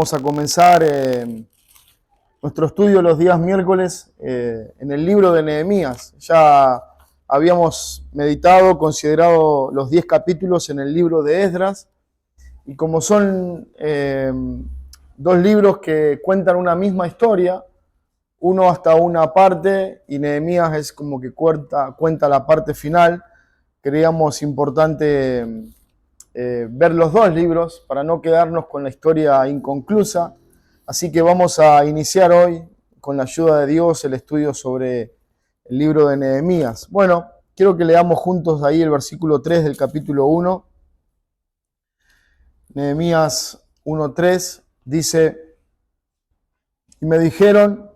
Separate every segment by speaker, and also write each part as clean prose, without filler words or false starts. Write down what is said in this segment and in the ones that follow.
Speaker 1: Vamos a comenzar nuestro estudio los días miércoles en el libro de Nehemías. Ya habíamos meditado, considerado los 10 capítulos en el libro de Esdras, y como son dos libros que cuentan una misma historia, uno hasta una parte y Nehemías es como que cuenta la parte final, creíamos importante ver los dos libros para no quedarnos con la historia inconclusa. Así que vamos a iniciar hoy, con la ayuda de Dios, el estudio sobre el libro de Nehemías. Bueno, quiero que leamos juntos ahí el versículo 3 del capítulo 1. Nehemías 1:3 dice: y me dijeron,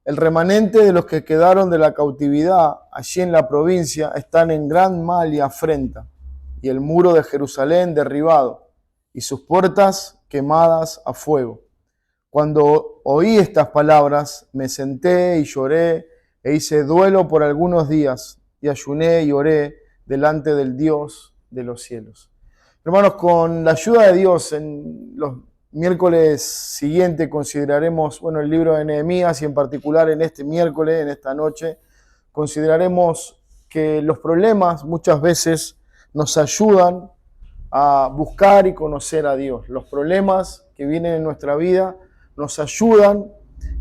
Speaker 1: el remanente de los que quedaron de la cautividad allí en la provincia están en gran mal y afrenta, y el muro de Jerusalén derribado, y sus puertas quemadas a fuego. Cuando oí estas palabras, me senté y lloré, e hice duelo por algunos días, y ayuné y oré delante del Dios de los cielos. Hermanos, con la ayuda de Dios, en los miércoles siguientes consideraremos, el libro de Nehemías, y en particular en este miércoles, en esta noche, consideraremos que los problemas muchas veces nos ayudan a buscar y conocer a Dios. Los problemas que vienen en nuestra vida nos ayudan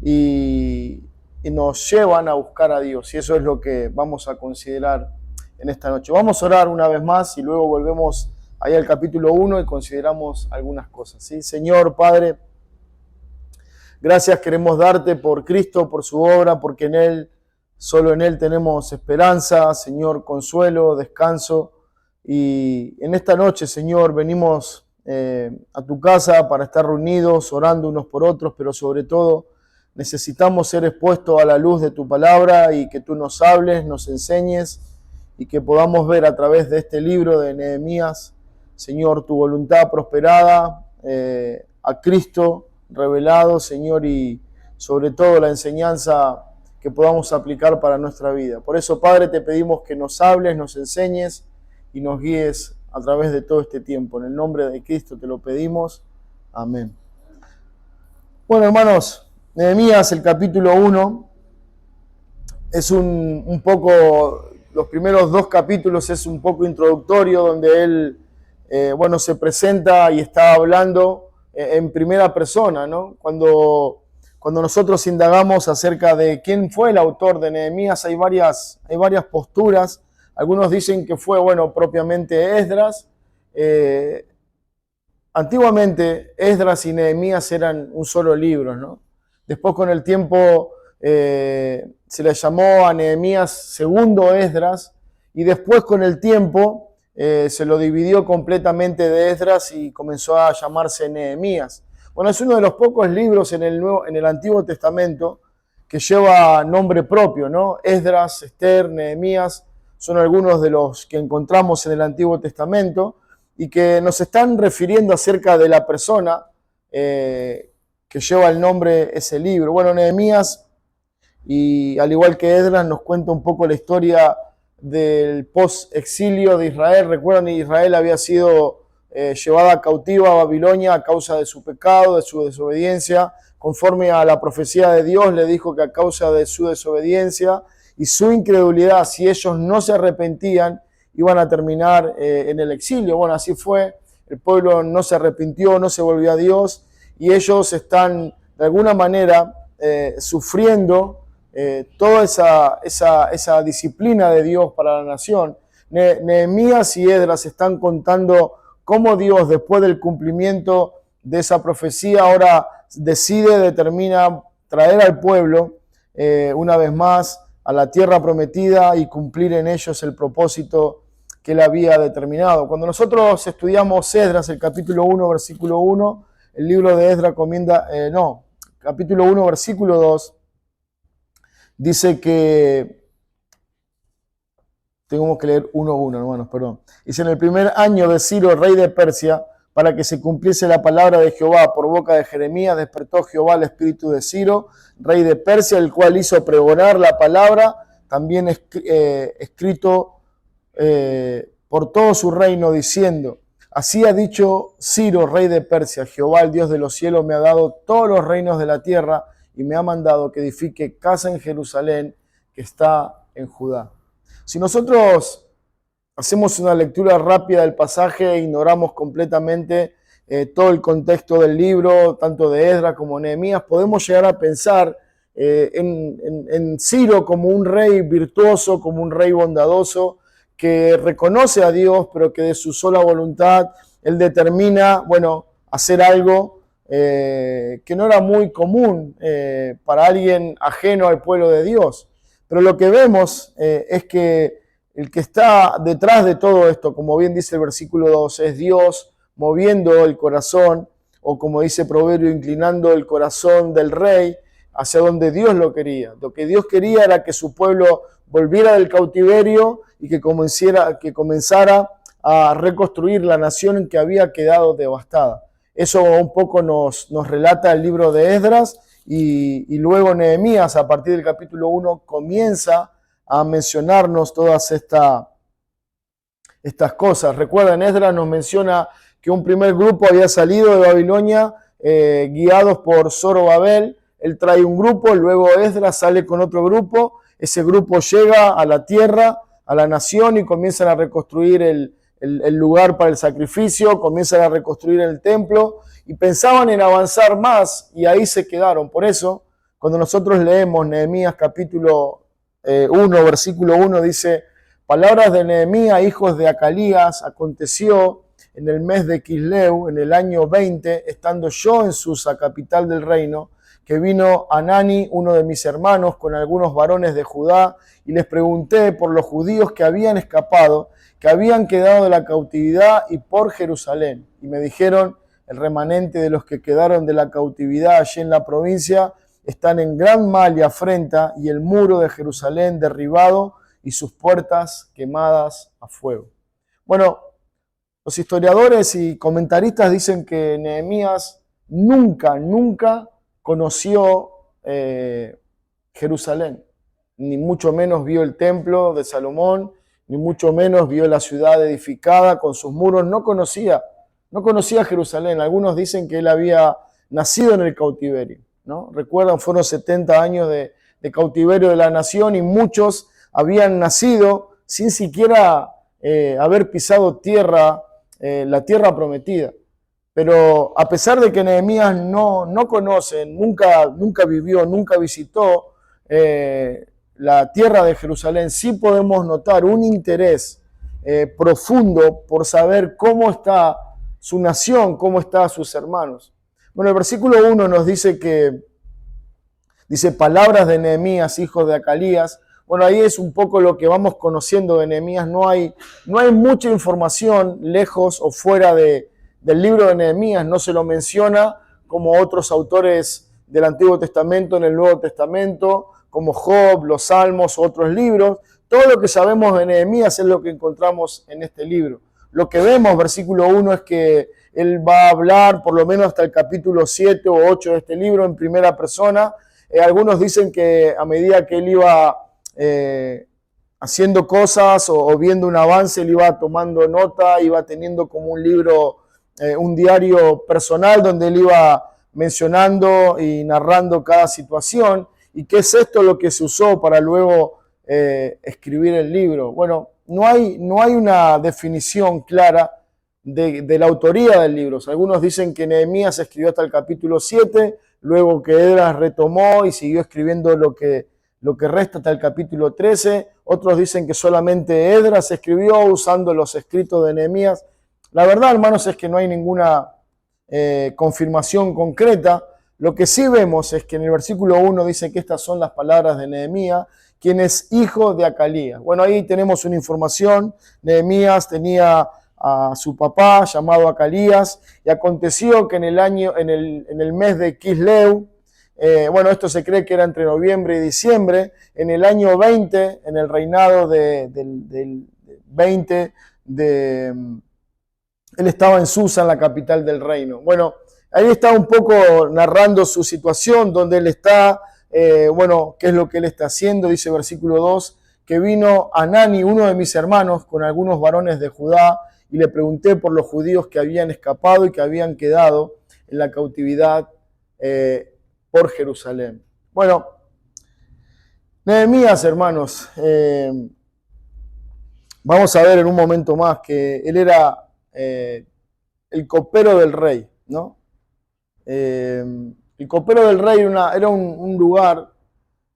Speaker 1: y nos llevan a buscar a Dios. Y eso es lo que vamos a considerar en esta noche. Vamos a orar una vez más y luego volvemos ahí al capítulo 1 y consideramos algunas cosas. ¿Sí? Señor, Padre, gracias queremos darte por Cristo, por su obra, porque en Él, solo en Él tenemos esperanza, Señor, consuelo, descanso. Y en esta noche, Señor, venimos a tu casa para estar reunidos, orando unos por otros, pero sobre todo necesitamos ser expuestos a la luz de tu palabra y que tú nos hables, nos enseñes y que podamos ver a través de este libro de Nehemías, Señor, tu voluntad prosperada, a Cristo revelado, Señor, y sobre todo la enseñanza que podamos aplicar para nuestra vida. Por eso, Padre, te pedimos que nos hables, nos enseñes y nos guíes a través de todo este tiempo. En el nombre de Cristo te lo pedimos. Amén. Bueno, hermanos, Nehemías, el capítulo 1, es un poco, los primeros 2 capítulos es un poco introductorio, donde él, se presenta y está hablando en primera persona, ¿no? Cuando nosotros indagamos acerca de quién fue el autor de Nehemías, hay varias posturas. Algunos dicen que fue, propiamente Esdras. Antiguamente Esdras y Nehemías eran un solo libro, ¿no? Después con el tiempo se le llamó a Nehemías segundo Esdras, y después con el tiempo se lo dividió completamente de Esdras y comenzó a llamarse Nehemías. Bueno, es uno de los pocos libros en el Antiguo Testamento que lleva nombre propio, ¿no? Esdras, Esther, Nehemías son algunos de los que encontramos en el Antiguo Testamento y que nos están refiriendo acerca de la persona que lleva el nombre ese libro. Bueno, Nehemías, y al igual que Esdras, nos cuenta un poco la historia del post-exilio de Israel. Recuerdan, Israel había sido llevada cautiva a Babilonia a causa de su pecado, de su desobediencia. Conforme a la profecía de Dios, le dijo que a causa de su desobediencia y su incredulidad, si ellos no se arrepentían, iban a terminar en el exilio. Bueno, así fue. El pueblo no se arrepintió, no se volvió a Dios, y ellos están de alguna manera sufriendo toda esa disciplina de Dios para la nación. Nehemías y Esdras están contando cómo Dios, después del cumplimiento de esa profecía, ahora determina traer al pueblo una vez más a la tierra prometida y cumplir en ellos el propósito que él había determinado. Cuando nosotros estudiamos Esdras, el capítulo 1, versículo 1, el libro de Esdras capítulo 1, versículo 2, dice que, tengo que leer 1:1, hermanos, perdón. Dice: en el primer año de Ciro, rey de Persia, para que se cumpliese la palabra de Jehová por boca de Jeremías, despertó Jehová el espíritu de Ciro, rey de Persia, el cual hizo pregonar la palabra, también escrito por todo su reino, diciendo: Así ha dicho Ciro, rey de Persia: Jehová, el Dios de los cielos, me ha dado todos los reinos de la tierra y me ha mandado que edifique casa en Jerusalén, que está en Judá. Si nosotros hacemos una lectura rápida del pasaje, ignoramos completamente todo el contexto del libro, tanto de Esdras como Nehemías, podemos llegar a pensar en Ciro como un rey virtuoso, como un rey bondadoso, que reconoce a Dios, pero que de su sola voluntad él determina, bueno, hacer algo que no era muy común para alguien ajeno al pueblo de Dios. Pero lo que vemos es que el que está detrás de todo esto, como bien dice el versículo 2, es Dios moviendo el corazón, o como dice Proverbio, inclinando el corazón del rey hacia donde Dios lo quería. Lo que Dios quería era que su pueblo volviera del cautiverio y que comenzara a reconstruir la nación que había quedado devastada. Eso un poco nos relata el libro de Esdras, y luego Nehemías, a partir del capítulo 1, comienza a mencionarnos todas estas cosas. Recuerden, Esdras nos menciona que un primer grupo había salido de Babilonia guiados por Zorobabel. Él trae un grupo, luego Esdras sale con otro grupo. Ese grupo llega a la tierra, a la nación, y comienzan a reconstruir el lugar para el sacrificio, comienzan a reconstruir el templo y pensaban en avanzar más, y ahí se quedaron. Por eso, cuando nosotros leemos Nehemías capítulo 1, versículo 1, dice: palabras de Nehemías, hijos de Acalías, aconteció en el mes de Quisleu, en el año 20, estando yo en Susa, capital del reino, que vino Hanani, uno de mis hermanos, con algunos varones de Judá, y les pregunté por los judíos que habían escapado, que habían quedado de la cautividad, y por Jerusalén. Y me dijeron: el remanente de los que quedaron de la cautividad allí en la provincia están en gran mal y afrenta, y el muro de Jerusalén derribado y sus puertas quemadas a fuego. Bueno, los historiadores y comentaristas dicen que Nehemías nunca conoció Jerusalén, ni mucho menos vio el templo de Salomón, ni mucho menos vio la ciudad edificada con sus muros. No conocía Jerusalén. Algunos dicen que él había nacido en el cautiverio, ¿no? Recuerdan, fueron 70 años de cautiverio de la nación, y muchos habían nacido sin siquiera haber pisado la tierra prometida. Pero a pesar de que Nehemías no conoce, nunca vivió, nunca visitó la tierra de Jerusalén, sí podemos notar un interés profundo por saber cómo está su nación, cómo están sus hermanos. Bueno, el versículo 1 nos dice palabras de Nehemías, hijo de Acalías. Bueno, ahí es un poco lo que vamos conociendo de Nehemías. No hay mucha información lejos o fuera del libro de Nehemías. No se lo menciona como otros autores del Antiguo Testamento en el Nuevo Testamento, como Job, los Salmos, otros libros. Todo lo que sabemos de Nehemías es lo que encontramos en este libro. Lo que vemos, versículo 1, es que él va a hablar por lo menos hasta el capítulo 7 o 8 de este libro en primera persona. Algunos dicen que a medida que él iba haciendo cosas o viendo un avance, él iba tomando nota, iba teniendo como un libro, un diario personal donde él iba mencionando y narrando cada situación. ¿Y qué es esto lo que se usó para luego escribir el libro? Bueno, no hay una definición clara de la autoría del libro. Algunos dicen que Nehemías escribió hasta el capítulo 7, luego que Esdras retomó y siguió escribiendo lo que resta hasta el capítulo 13. Otros dicen que solamente Esdras escribió usando los escritos de Nehemías. La verdad, hermanos, es que no hay ninguna confirmación concreta. Lo que sí vemos es que en el versículo 1 dice que estas son las palabras de Nehemías, quien es hijo de Acalías. Bueno, ahí tenemos una información. Nehemías tenía a su papá llamado Acalías, y aconteció que en el mes de Quisleu, bueno, esto se cree que era entre noviembre y diciembre, en el año 20, en el reinado del 20 él estaba en Susa, en la capital del reino. Bueno, ahí está un poco narrando su situación, donde él está, bueno, qué es lo que él está haciendo. Dice versículo 2, que vino Hanani, uno de mis hermanos, con algunos varones de Judá, y le pregunté por los judíos que habían escapado y que habían quedado en la cautividad por Jerusalén. Bueno, Nehemías, hermanos, vamos a ver en un momento más que él era el copero del rey, ¿no? El copero del rey era un lugar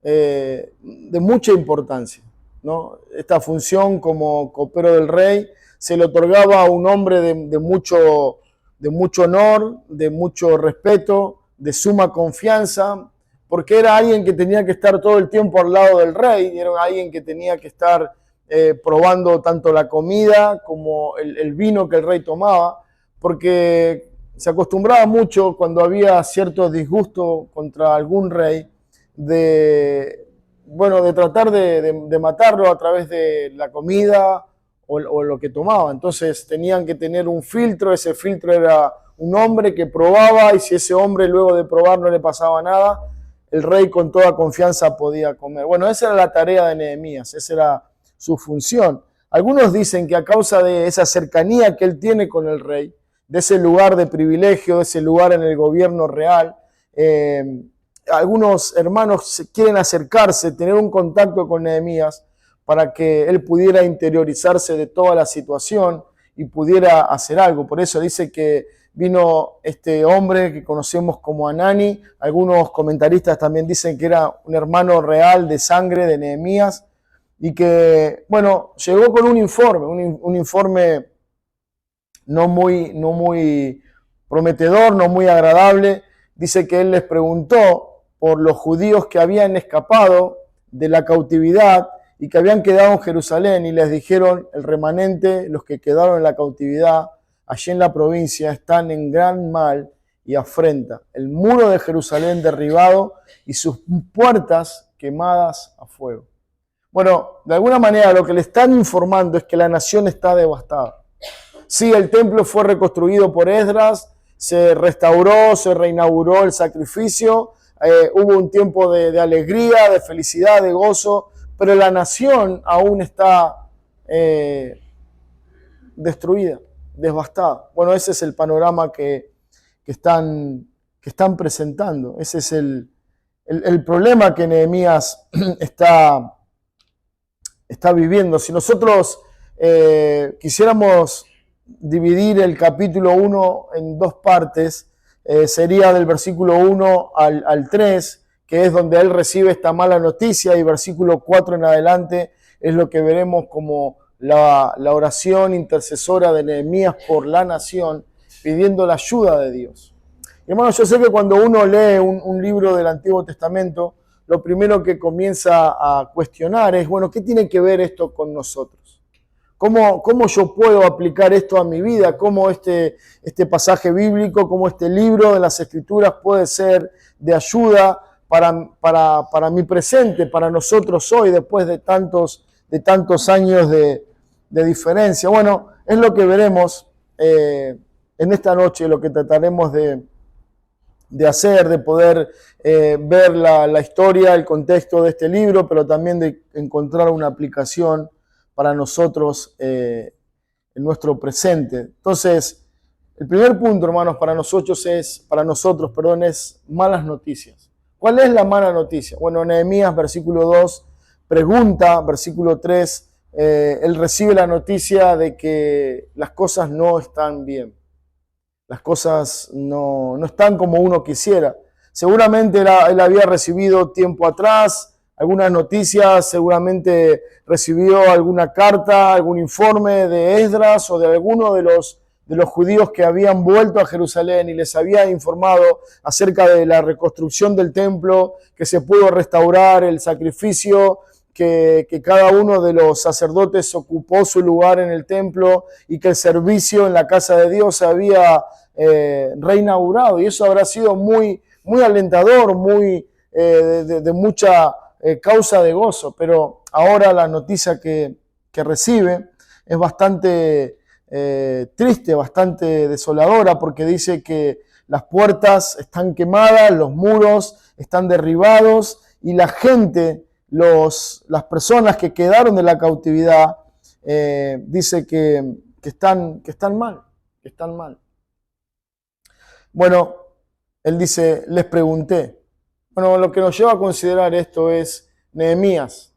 Speaker 1: de mucha importancia, ¿no? Esta función como copero del rey se le otorgaba a un hombre de mucho honor, de mucho respeto, de suma confianza, porque era alguien que tenía que estar todo el tiempo al lado del rey, era alguien que tenía que estar probando tanto la comida como el vino que el rey tomaba, porque se acostumbraba mucho cuando había cierto disgusto contra algún rey de tratar de matarlo a través de la comida o lo que tomaba. Entonces tenían que tener un filtro, ese filtro era un hombre que probaba, y si ese hombre luego de probar no le pasaba nada, el rey con toda confianza podía comer. Bueno, esa era la tarea de Nehemías, esa era su función. Algunos dicen que a causa de esa cercanía que él tiene con el rey, de ese lugar de privilegio, de ese lugar en el gobierno real, algunos hermanos quieren acercarse, tener un contacto con Nehemías para que él pudiera interiorizarse de toda la situación y pudiera hacer algo. Por eso dice que vino este hombre que conocemos como Anani. Algunos comentaristas también dicen que era un hermano real de sangre de Nehemías y que, bueno, llegó con un informe no muy prometedor, no muy agradable. Dice que él les preguntó por los judíos que habían escapado de la cautividad y que habían quedado en Jerusalén, y les dijeron: el remanente, los que quedaron en la cautividad allí en la provincia, están en gran mal y afrenta. El muro de Jerusalén derribado y sus puertas quemadas a fuego. Bueno, de alguna manera lo que le están informando es que la nación está devastada. Sí, el templo fue reconstruido por Esdras, se restauró, se reinauguró el sacrificio, hubo un tiempo de alegría, de felicidad, de gozo, pero la nación aún está destruida, devastada. Bueno, ese es el panorama que están presentando. Ese es el problema que Nehemías está viviendo. Si nosotros quisiéramos dividir el capítulo 1 en dos partes, sería del versículo 1 al 3, que es donde él recibe esta mala noticia, y versículo 4 en adelante es lo que veremos como la oración intercesora de Nehemías por la nación, pidiendo la ayuda de Dios. Hermanos, yo sé que cuando uno lee un libro del Antiguo Testamento, lo primero que comienza a cuestionar es, bueno, ¿qué tiene que ver esto con nosotros? ¿Cómo yo puedo aplicar esto a mi vida? ¿Cómo este pasaje bíblico, cómo este libro de las Escrituras puede ser de ayuda para mi presente, para nosotros hoy, después de tantos años de diferencia? Bueno, es lo que veremos en esta noche, lo que trataremos de hacer, de poder ver la historia, el contexto de este libro, pero también de encontrar una aplicación para nosotros en nuestro presente. Entonces, el primer punto, hermanos, para nosotros es malas noticias. ¿Cuál es la mala noticia? Bueno, Nehemías, versículo 2, pregunta, versículo 3, él recibe la noticia de que las cosas no están bien. Las cosas no están como uno quisiera. Seguramente él había recibido tiempo atrás algunas noticias, seguramente recibió alguna carta, algún informe de Esdras o de alguno de los judíos que habían vuelto a Jerusalén y les había informado acerca de la reconstrucción del templo, que se pudo restaurar el sacrificio, que cada uno de los sacerdotes ocupó su lugar en el templo y que el servicio en la casa de Dios se había reinaugurado. Y eso habrá sido muy, muy alentador, muy de mucha causa de gozo. Pero ahora la noticia que recibe es bastante triste, bastante desoladora, porque dice que las puertas están quemadas, los muros están derribados y la gente, las personas que quedaron de la cautividad, dice que que están mal, que están mal. Bueno, él dice, les pregunté. Bueno, lo que nos lleva a considerar esto es Nehemías.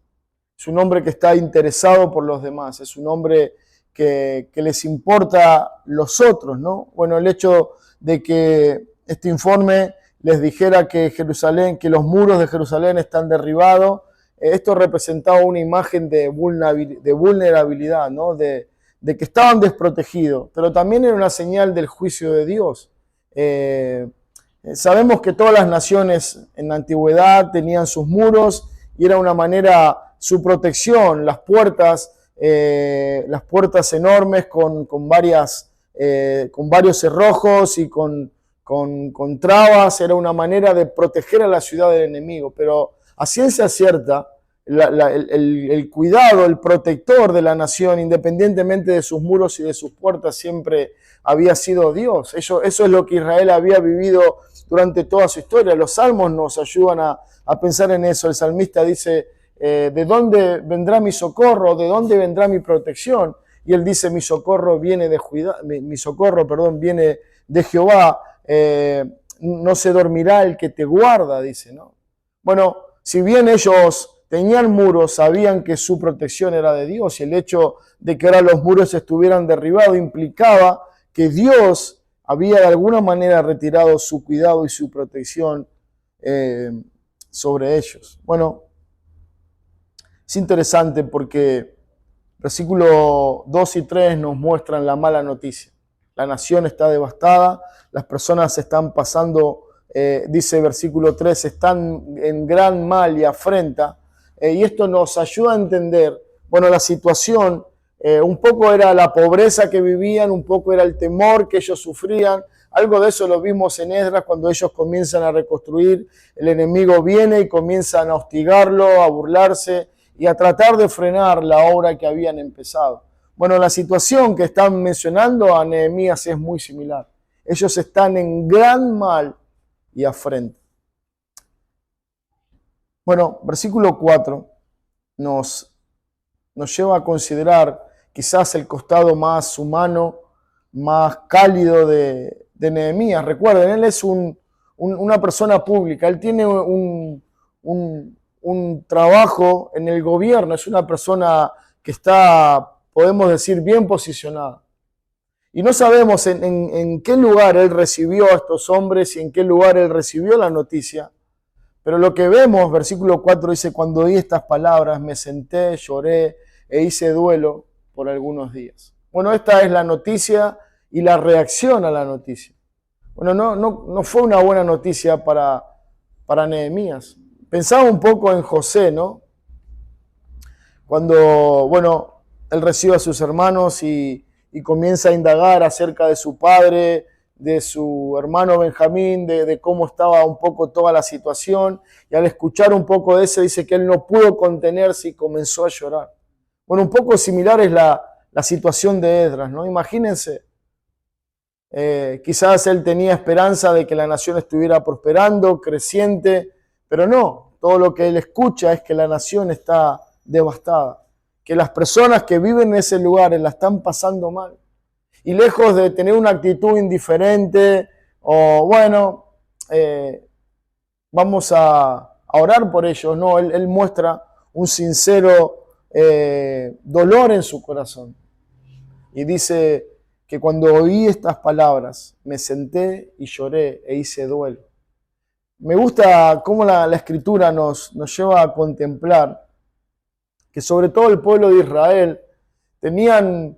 Speaker 1: Es un hombre que está interesado por los demás, es un hombre que les importa los otros, ¿no? Bueno, el hecho de que este informe les dijera que Jerusalén, que los muros de Jerusalén están derribados, esto representaba una imagen de vulnerabilidad, ¿no? De que estaban desprotegidos, pero también era una señal del juicio de Dios. Sabemos que todas las naciones en la antigüedad tenían sus muros y era una manera, su protección, las puertas enormes con varios cerrojos y con trabas, era una manera de proteger a la ciudad del enemigo, pero a ciencia cierta, el cuidado, el protector de la nación, independientemente de sus muros y de sus puertas, siempre había sido Dios. Eso es lo que Israel había vivido durante toda su historia. Los salmos nos ayudan a pensar en eso. El salmista dice, ¿de dónde vendrá mi socorro? ¿De dónde vendrá mi protección? Y él dice, mi socorro viene viene de Jehová. No se dormirá el que te guarda, dice, ¿no? Bueno, si bien ellos tenían muros, sabían que su protección era de Dios, y el hecho de que ahora los muros estuvieran derribados implicaba que Dios había de alguna manera retirado su cuidado y su protección sobre ellos. Bueno, es interesante porque versículos 2 y 3 nos muestran la mala noticia. La nación está devastada, las personas están pasando, dice versículo 3, están en gran mal y afrenta. Y esto nos ayuda a entender, bueno, la situación, un poco era la pobreza que vivían, un poco era el temor que ellos sufrían. Algo de eso lo vimos en Esdras cuando ellos comienzan a reconstruir. El enemigo viene y comienzan a hostigarlo, a burlarse y a tratar de frenar la obra que habían empezado. Bueno, la situación que están mencionando a Nehemías es muy similar. Ellos están en gran mal y afrenta. Bueno, versículo 4 nos lleva a considerar quizás el costado más humano, más cálido de Nehemías. Recuerden, él es una persona pública, él tiene un trabajo en el gobierno, es una persona que está, podemos decir, bien posicionada. Y no sabemos en qué lugar él recibió a estos hombres y en qué lugar él recibió la noticia. Pero lo que vemos, versículo 4 dice, cuando oí estas palabras, me senté, lloré e hice duelo por algunos días. Bueno, esta es la noticia y la reacción a la noticia. Bueno, no fue una buena noticia para Nehemías. Pensaba un poco en José, ¿no? Cuando, bueno, él recibe a sus hermanos y comienza a indagar acerca de su padre, de su hermano Benjamín, de cómo estaba un poco toda la situación, y al escuchar un poco de eso dice que él no pudo contenerse y comenzó a llorar. Bueno, un poco similar es la situación de Esdras, ¿no? Imagínense, quizás él tenía esperanza de que la nación estuviera prosperando, creciente, pero no, todo lo que él escucha es que la nación está devastada, que las personas que viven en ese lugar la están pasando mal. Y lejos de tener una actitud indiferente o bueno, vamos a orar por ellos, no, él muestra un sincero dolor en su corazón. Y dice que cuando oí estas palabras, me senté y lloré e hice duelo. Me gusta cómo la Escritura nos lleva a contemplar que sobre todo el pueblo de Israel tenían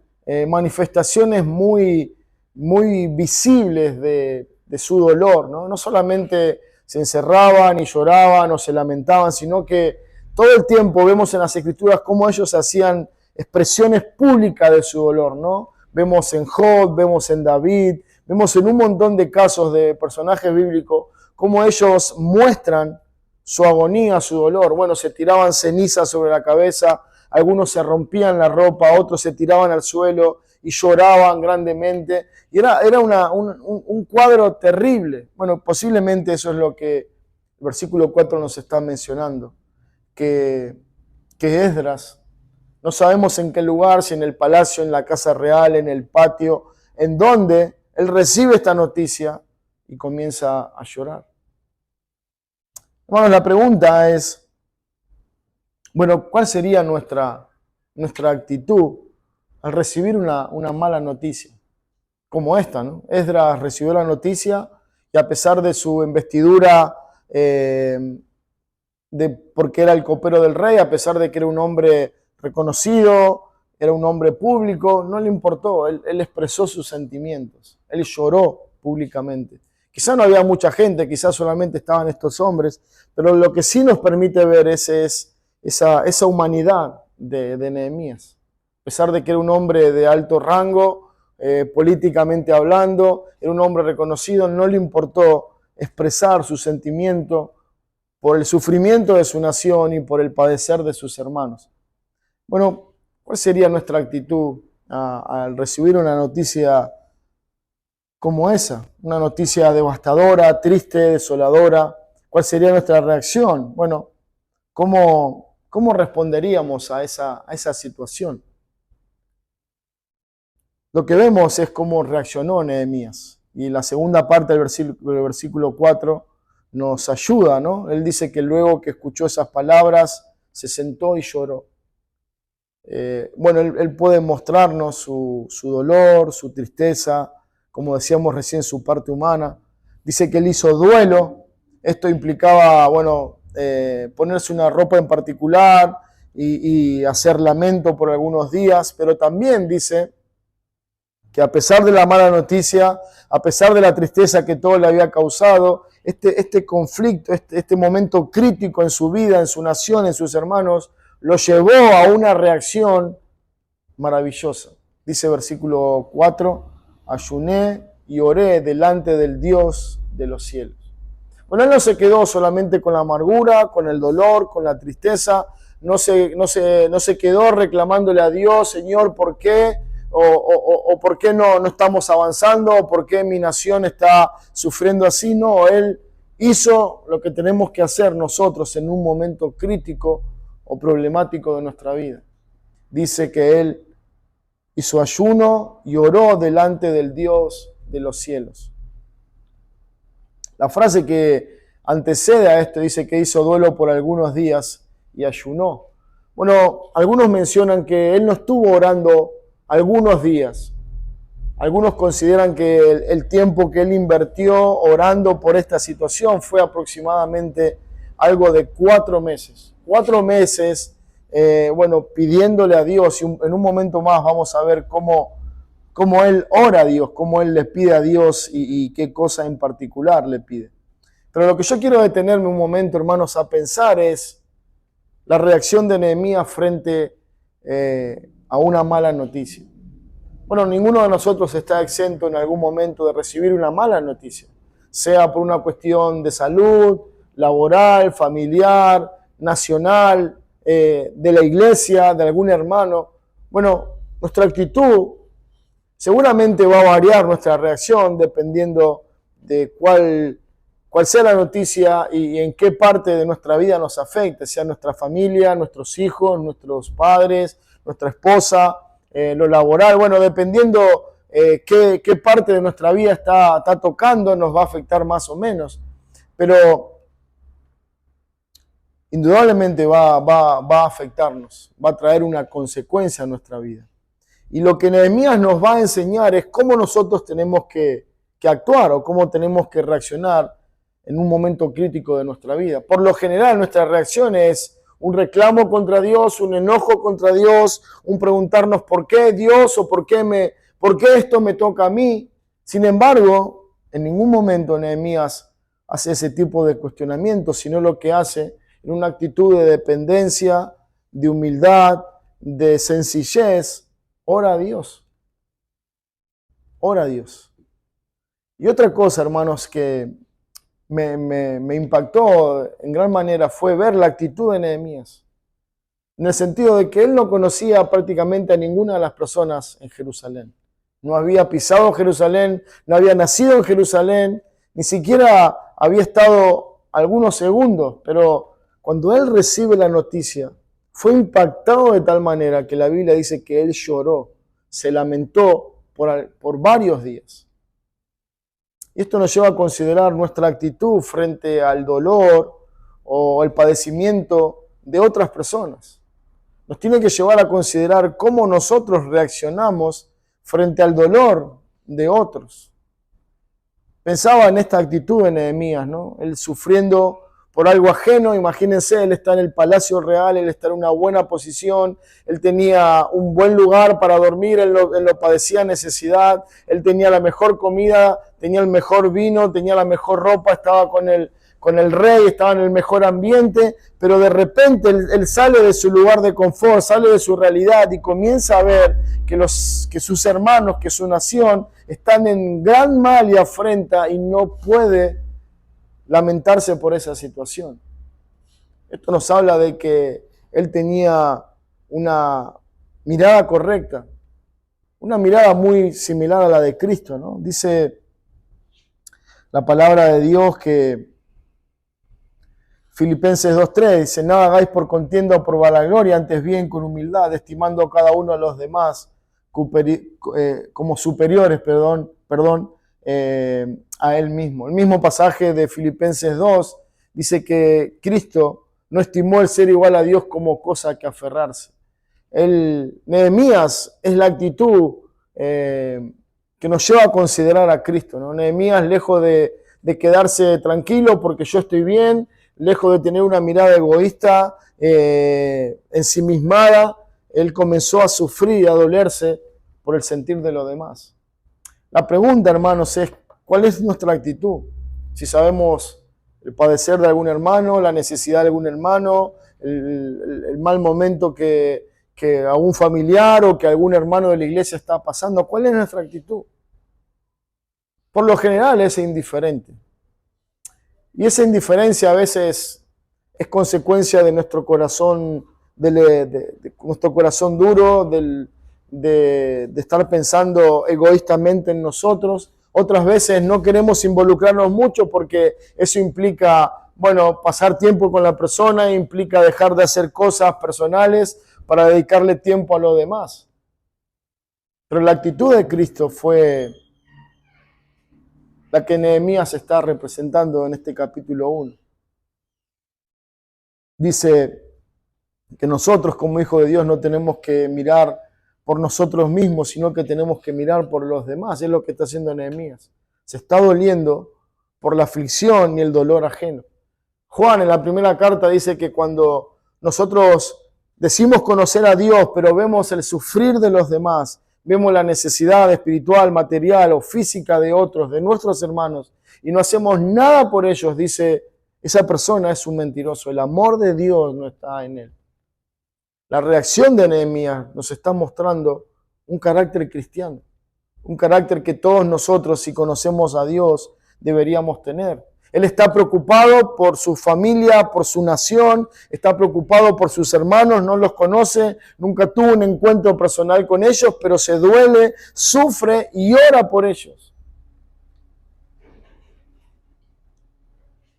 Speaker 1: manifestaciones muy visibles de su dolor, ¿no? No solamente se encerraban y lloraban o se lamentaban, sino que todo el tiempo vemos en las Escrituras cómo ellos hacían expresiones públicas de su dolor, ¿no? Vemos en Job, vemos en David, vemos en un montón de casos de personajes bíblicos cómo ellos muestran su agonía, su dolor. Bueno, se tiraban cenizas sobre la cabeza, algunos se rompían la ropa, otros se tiraban al suelo y lloraban grandemente. Y era un cuadro terrible. Bueno, posiblemente eso es lo que el versículo 4 nos está mencionando. Que Esdras No sabemos en qué lugar, si en el palacio, en la casa real, en el patio, en donde él recibe esta noticia y comienza a llorar. Hermanos, la pregunta es, bueno, ¿cuál sería nuestra actitud al recibir una mala noticia? Como esta, ¿no? Esdras recibió la noticia y a pesar de su investidura, porque era el copero del rey, a pesar de que era un hombre reconocido, era un hombre público, no le importó, él expresó sus sentimientos, él lloró públicamente. Quizá no había mucha gente, quizás solamente estaban estos hombres, pero lo que sí nos permite ver es esa humanidad de Nehemías. A pesar de que era un hombre de alto rango, políticamente hablando, era un hombre reconocido, no le importó expresar su sentimiento por el sufrimiento de su nación y por el padecer de sus hermanos. Bueno, ¿cuál sería nuestra actitud al recibir una noticia como esa? Una noticia devastadora, triste, desoladora. ¿Cuál sería nuestra reacción? Bueno, ¿cómo responderíamos a esa situación? Lo que vemos es cómo reaccionó Nehemías. Y la segunda parte del versículo 4 nos ayuda, ¿no? Él dice que luego que escuchó esas palabras, se sentó y lloró. Bueno, él puede mostrarnos su dolor, su tristeza, como decíamos recién, su parte humana. Dice que él hizo duelo. Esto implicaba, bueno, ponerse una ropa en particular y hacer lamento por algunos días, pero también dice que a pesar de la mala noticia, a pesar de la tristeza que todo le había causado, este conflicto, este momento crítico en su vida, en su nación, en sus hermanos, lo llevó a una reacción maravillosa. Dice versículo 4, ayuné y oré delante del Dios de los cielos. Bueno, él no se quedó solamente con la amargura, con el dolor, con la tristeza, no se quedó reclamándole a Dios, Señor, ¿por qué? O por qué no estamos avanzando, o por qué mi nación está sufriendo así. No, él hizo lo que tenemos que hacer nosotros en un momento crítico o problemático de nuestra vida. Dice que él hizo ayuno y oró delante del Dios de los cielos. La frase que antecede a esto dice que hizo duelo por algunos días y ayunó. Bueno, algunos mencionan que él no estuvo orando algunos días. Algunos consideran que el tiempo que él invirtió orando por esta situación fue aproximadamente algo de 4 meses. 4 meses, bueno, pidiéndole a Dios, y en un momento más vamos a ver cómo él ora a Dios, cómo él le pide a Dios y qué cosa en particular le pide. Pero lo que yo quiero detenerme un momento, hermanos, a pensar es la reacción de Nehemías frente a una mala noticia. Bueno, ninguno de nosotros está exento en algún momento de recibir una mala noticia, sea por una cuestión de salud, laboral, familiar, nacional, de la iglesia, de algún hermano. Bueno, nuestra actitud seguramente va a variar, nuestra reacción, dependiendo de cuál sea la noticia y en qué parte de nuestra vida nos afecta, sea nuestra familia, nuestros hijos, nuestros padres, nuestra esposa, lo laboral. Bueno, dependiendo qué parte de nuestra vida está tocando, nos va a afectar más o menos. Pero indudablemente va a afectarnos, va a traer una consecuencia a nuestra vida. Y lo que Nehemías nos va a enseñar es cómo nosotros tenemos que actuar o cómo tenemos que reaccionar en un momento crítico de nuestra vida. Por lo general, nuestra reacción es un reclamo contra Dios, un enojo contra Dios, un preguntarnos por qué Dios o por qué esto me toca a mí. Sin embargo, en ningún momento Nehemías hace ese tipo de cuestionamiento, sino lo que hace en una actitud de dependencia, de humildad, de sencillez, ora a Dios. Ora a Dios. Y otra cosa, hermanos, que me impactó en gran manera fue ver la actitud de Nehemías. En el sentido de que él no conocía prácticamente a ninguna de las personas en Jerusalén. No había pisado Jerusalén, no había nacido en Jerusalén, ni siquiera había estado algunos segundos, pero cuando él recibe la noticia, fue impactado de tal manera que la Biblia dice que él lloró, se lamentó por varios días. Y esto nos lleva a considerar nuestra actitud frente al dolor o el padecimiento de otras personas. Nos tiene que llevar a considerar cómo nosotros reaccionamos frente al dolor de otros. Pensaba en esta actitud de Nehemías, ¿no? Él sufriendo por algo ajeno, imagínense, él está en el palacio real, él está en una buena posición, él tenía un buen lugar para dormir, él lo padecía necesidad, él tenía la mejor comida, tenía el mejor vino, tenía la mejor ropa, estaba con el rey, estaba en el mejor ambiente, pero de repente él sale de su lugar de confort, sale de su realidad y comienza a ver que sus hermanos, que su nación están en gran mal y afrenta y no puede lamentarse por esa situación. Esto nos habla de que él tenía una mirada correcta, una mirada muy similar a la de Cristo, ¿no? Dice la palabra de Dios que Filipenses 2:3 dice: nada hagáis por contienda o por vanagloria, antes bien con humildad, estimando a cada uno a los demás como superiores, a él mismo. El mismo pasaje de Filipenses 2 dice que Cristo no estimó el ser igual a Dios como cosa que aferrarse. Nehemías es la actitud que nos lleva a considerar a Cristo, ¿no? Nehemías, lejos de quedarse tranquilo porque yo estoy bien, lejos de tener una mirada egoísta, ensimismada, él comenzó a sufrir y a dolerse por el sentir de los demás. La pregunta, hermanos, es ¿cuál es nuestra actitud? Si sabemos el padecer de algún hermano, la necesidad de algún hermano, el mal momento que algún familiar o que algún hermano de la iglesia está pasando, ¿cuál es nuestra actitud? Por lo general es indiferente. Y esa indiferencia a veces es consecuencia de nuestro corazón, de nuestro corazón duro, de estar pensando egoístamente en nosotros. Otras veces no queremos involucrarnos mucho porque eso implica, pasar tiempo con la persona, implica dejar de hacer cosas personales para dedicarle tiempo a lo demás. Pero la actitud de Cristo fue la que Nehemías está representando en este capítulo 1. Dice que nosotros como hijos de Dios no tenemos que mirar por nosotros mismos, sino que tenemos que mirar por los demás. Es lo que está haciendo Nehemías. Se está doliendo por la aflicción y el dolor ajeno. Juan en la primera carta dice que cuando nosotros decimos conocer a Dios, pero vemos el sufrir de los demás, vemos la necesidad espiritual, material o física de otros, de nuestros hermanos, y no hacemos nada por ellos, dice, esa persona es un mentiroso. El amor de Dios no está en él. La reacción de Nehemías nos está mostrando un carácter cristiano, un carácter que todos nosotros, si conocemos a Dios, deberíamos tener. Él está preocupado por su familia, por su nación, está preocupado por sus hermanos, no los conoce, nunca tuvo un encuentro personal con ellos, pero se duele, sufre y ora por ellos.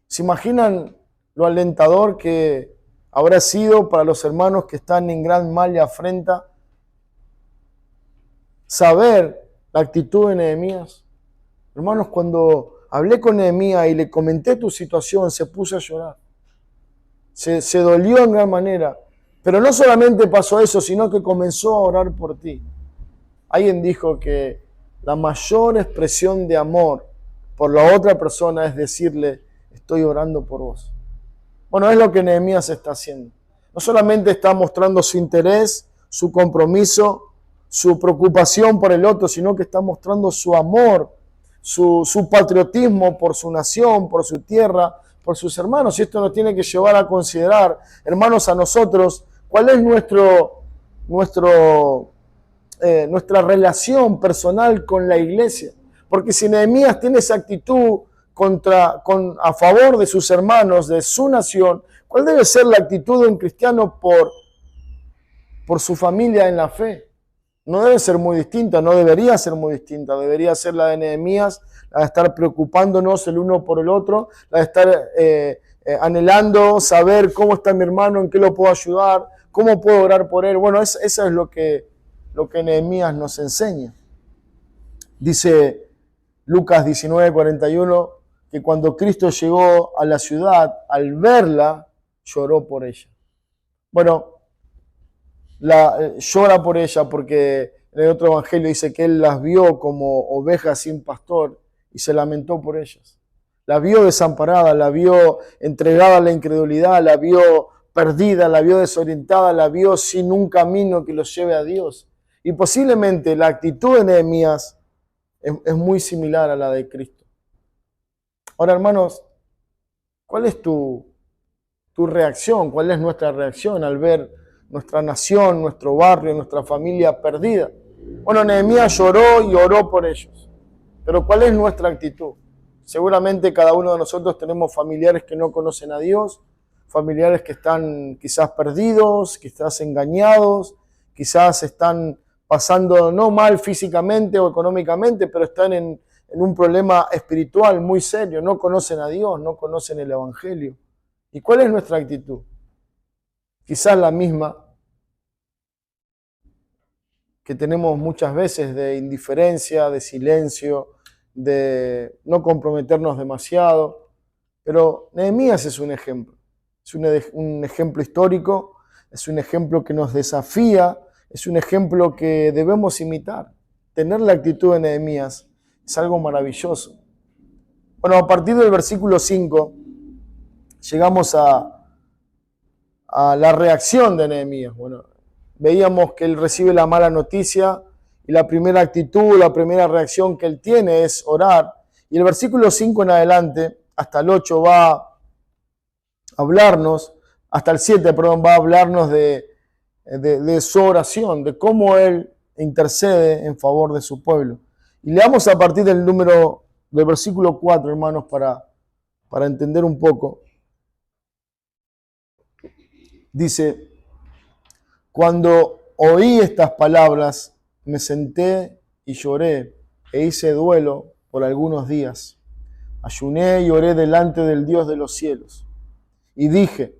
Speaker 1: ¿Se imaginan lo alentador que habrá sido para los hermanos que están en gran mal y afrenta saber la actitud de Nehemías? Hermanos, cuando hablé con Nehemías y le comenté tu situación, se puso a llorar. Se dolió en gran manera. Pero no solamente pasó eso, sino que comenzó a orar por ti. Alguien dijo que la mayor expresión de amor por la otra persona es decirle, estoy orando por vos. Bueno, es lo que Nehemías está haciendo. No solamente está mostrando su interés, su compromiso, su preocupación por el otro, sino que está mostrando su amor, su patriotismo por su nación, por su tierra, por sus hermanos. Y esto nos tiene que llevar a considerar, hermanos, a nosotros, cuál es nuestra relación personal con la iglesia. Porque si Nehemías tiene esa actitud a favor de sus hermanos, de su nación, ¿cuál debe ser la actitud de un cristiano por su familia en la fe? No debe ser muy distinta, no debería ser muy distinta, debería ser la de Nehemías, la de estar preocupándonos el uno por el otro, la de estar anhelando saber cómo está mi hermano, en qué lo puedo ayudar, ¿Cómo puedo orar por él? Bueno, eso es lo que Nehemías nos enseña. Dice Lucas 19:41 que cuando Cristo llegó a la ciudad, al verla, lloró por ella. Bueno, llora por ella porque en el otro evangelio dice que él las vio como ovejas sin pastor y se lamentó por ellas. La vio desamparada, la vio entregada a la incredulidad, la vio perdida, la vio desorientada, la vio sin un camino que los lleve a Dios. Y posiblemente la actitud de Nehemías es muy similar a la de Cristo. Ahora, hermanos, ¿cuál es tu reacción? ¿Cuál es nuestra reacción al ver nuestra nación, nuestro barrio, nuestra familia perdida? Bueno, Nehemías lloró y oró por ellos. Pero ¿cuál es nuestra actitud? Seguramente cada uno de nosotros tenemos familiares que no conocen a Dios, familiares que están quizás perdidos, quizás engañados, quizás están pasando no mal físicamente o económicamente, pero están en un problema espiritual muy serio, no conocen a Dios, no conocen el Evangelio. ¿Y cuál es nuestra actitud? Quizás la misma que tenemos muchas veces de indiferencia, de silencio, de no comprometernos demasiado. Pero Nehemías es un ejemplo. Es un ejemplo histórico, es un ejemplo que nos desafía, es un ejemplo que debemos imitar. Tener la actitud de Nehemías es algo maravilloso. Bueno, a partir del versículo 5 llegamos a la reacción de Nehemías. Bueno, veíamos que él recibe la mala noticia y la primera actitud, la primera reacción que él tiene es orar. Y el versículo 5 en adelante, hasta el 8 va a hablarnos, hasta el 7, perdón, va a hablarnos de su oración, de cómo él intercede en favor de su pueblo. Y leamos a partir del versículo 4, hermanos, para entender un poco. Dice: cuando oí estas palabras, me senté y lloré e hice duelo por algunos días. Ayuné y oré delante del Dios de los cielos. Y dije: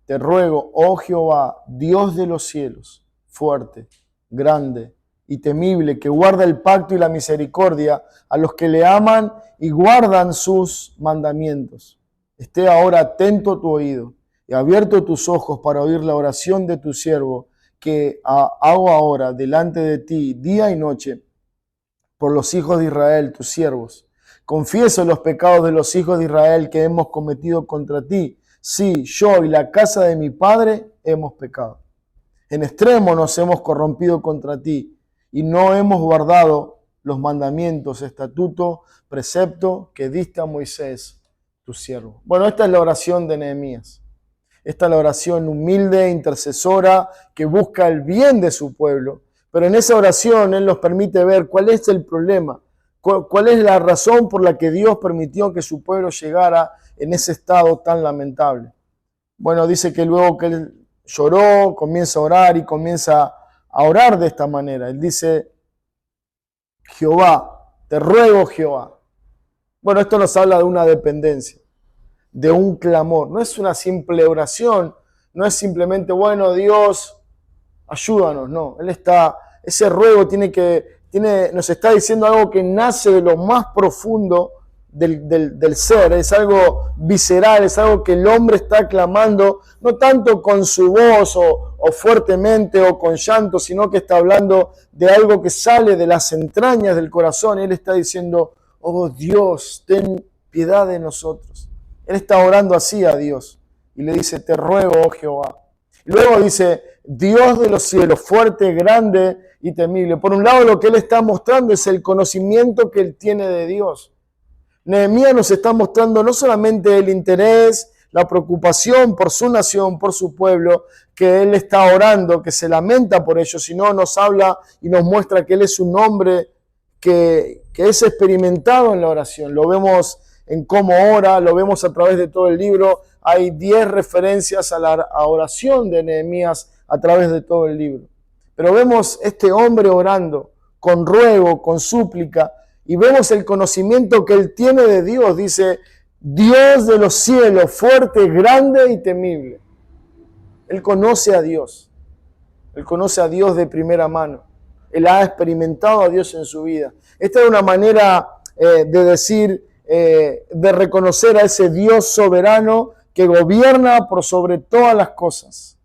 Speaker 1: te ruego, oh Jehová, Dios de los cielos, fuerte, grande y temible, que guarda el pacto y la misericordia a los que le aman y guardan sus mandamientos. Esté ahora atento tu oído y abierto tus ojos para oír la oración de tu siervo, que hago ahora delante de ti día y noche por los hijos de Israel, tus siervos. Confieso los pecados de los hijos de Israel que hemos cometido contra ti. Sí, yo y la casa de mi padre hemos pecado. En extremo nos hemos corrompido contra ti y no hemos guardado los mandamientos, estatuto, precepto que diste a Moisés, tu siervo. Bueno, esta es la oración de Nehemías. Esta es la oración humilde, intercesora, que busca el bien de su pueblo. Pero en esa oración él nos permite ver cuál es el problema, cuál es la razón por la que Dios permitió que su pueblo llegara en ese estado tan lamentable. Bueno, dice que luego que él lloró, comienza a orar y comienza a orar de esta manera. Él dice: Jehová, te ruego, Jehová. Bueno, esto nos habla de una dependencia, de un clamor. No es una simple oración, no es simplemente, bueno, Dios, ayúdanos. No, ese ruego nos está diciendo algo que nace de lo más profundo del ser, es algo visceral, es algo que el hombre está clamando, no tanto con su voz o fuertemente o con llanto, sino que está hablando de algo que sale de las entrañas del corazón. Él está diciendo: oh Dios, ten piedad de nosotros. Él está orando así a Dios y le dice: te ruego, oh Jehová. Luego dice: Dios de los cielos, fuerte, grande y temible. Por un lado, lo que él está mostrando es el conocimiento que él tiene de Dios. Nehemías nos está mostrando no solamente el interés, la preocupación por su nación, por su pueblo, que él está orando, que se lamenta por ello, sino nos habla y nos muestra que él es un hombre que es experimentado en la oración. Lo vemos en cómo ora, lo vemos a través de todo el libro. Hay 10 referencias a la oración de Nehemías a través de todo el libro. Pero vemos este hombre orando con ruego, con súplica, y vemos el conocimiento que él tiene de Dios. Dice: Dios de los cielos, fuerte, grande y temible. Él conoce a Dios. Él conoce a Dios de primera mano. Él ha experimentado a Dios en su vida. Esta es una manera de decir, de reconocer a ese Dios soberano que gobierna por sobre todas las cosas.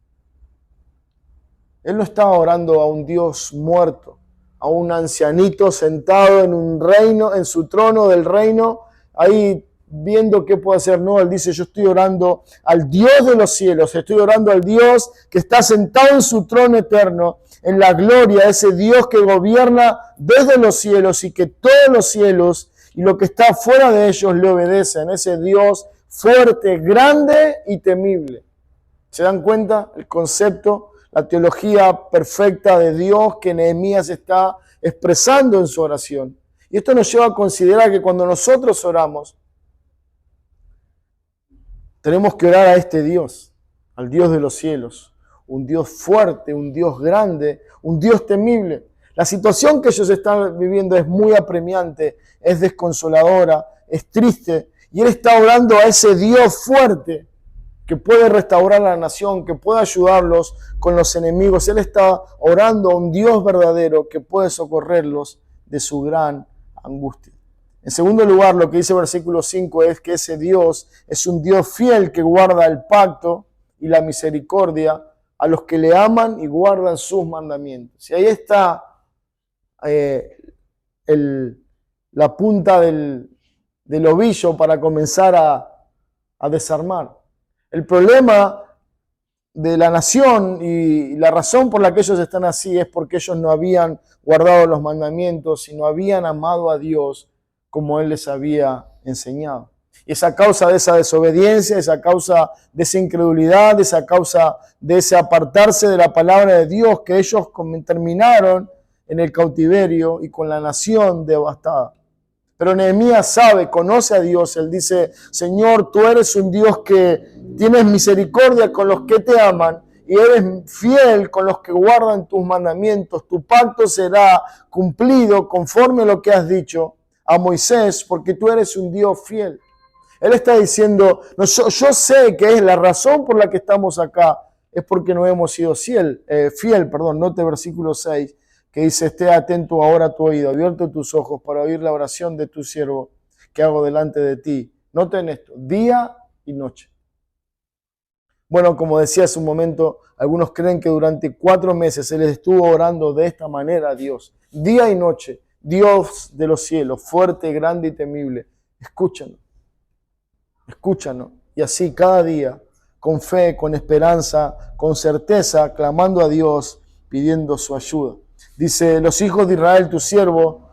Speaker 1: Él no estaba orando a un Dios muerto, a un ancianito sentado en un reino, en su trono del reino, ahí viendo qué puede hacer. No, él dice, yo estoy orando al Dios de los cielos, estoy orando al Dios que está sentado en su trono eterno, en la gloria, ese Dios que gobierna desde los cielos y que todos los cielos y lo que está fuera de ellos le obedecen, ese Dios fuerte, grande y temible. ¿Se dan cuenta el concepto? La teología perfecta de Dios que Nehemías está expresando en su oración. Y esto nos lleva a considerar que cuando nosotros oramos, tenemos que orar a este Dios, al Dios de los cielos, un Dios fuerte, un Dios grande, un Dios temible. La situación que ellos están viviendo es muy apremiante, es desconsoladora, es triste, y él está orando a ese Dios fuerte que puede restaurar la nación, que puede ayudarlos con los enemigos. Él está orando a un Dios verdadero que puede socorrerlos de su gran angustia. En segundo lugar, lo que dice el versículo 5 es que ese Dios es un Dios fiel que guarda el pacto y la misericordia a los que le aman y guardan sus mandamientos. Y ahí está la punta del ovillo para comenzar a desarmar. El problema de la nación y la razón por la que ellos están así es porque ellos no habían guardado los mandamientos y no habían amado a Dios como Él les había enseñado. Y es a causa de esa desobediencia, es a causa de esa incredulidad, es a causa de ese apartarse de la palabra de Dios que ellos terminaron en el cautiverio y con la nación devastada. Pero Nehemías sabe, conoce a Dios. Él dice, Señor, tú eres un Dios que tienes misericordia con los que te aman y eres fiel con los que guardan tus mandamientos. Tu pacto será cumplido conforme a lo que has dicho a Moisés, porque tú eres un Dios fiel. Él está diciendo, no, yo sé que es la razón por la que estamos acá, es porque no hemos sido fiel. Note versículo 6. Que dice, esté atento ahora a tu oído, abierto tus ojos para oír la oración de tu siervo que hago delante de ti. Noten esto, día y noche. Bueno, como decía hace un momento, algunos creen que durante 4 meses él estuvo orando de esta manera a Dios. Día y noche, Dios de los cielos, fuerte, grande y temible. Escúchanos. Y así cada día, con fe, con esperanza, con certeza, clamando a Dios, pidiendo su ayuda. Dice, los hijos de Israel, tu siervo,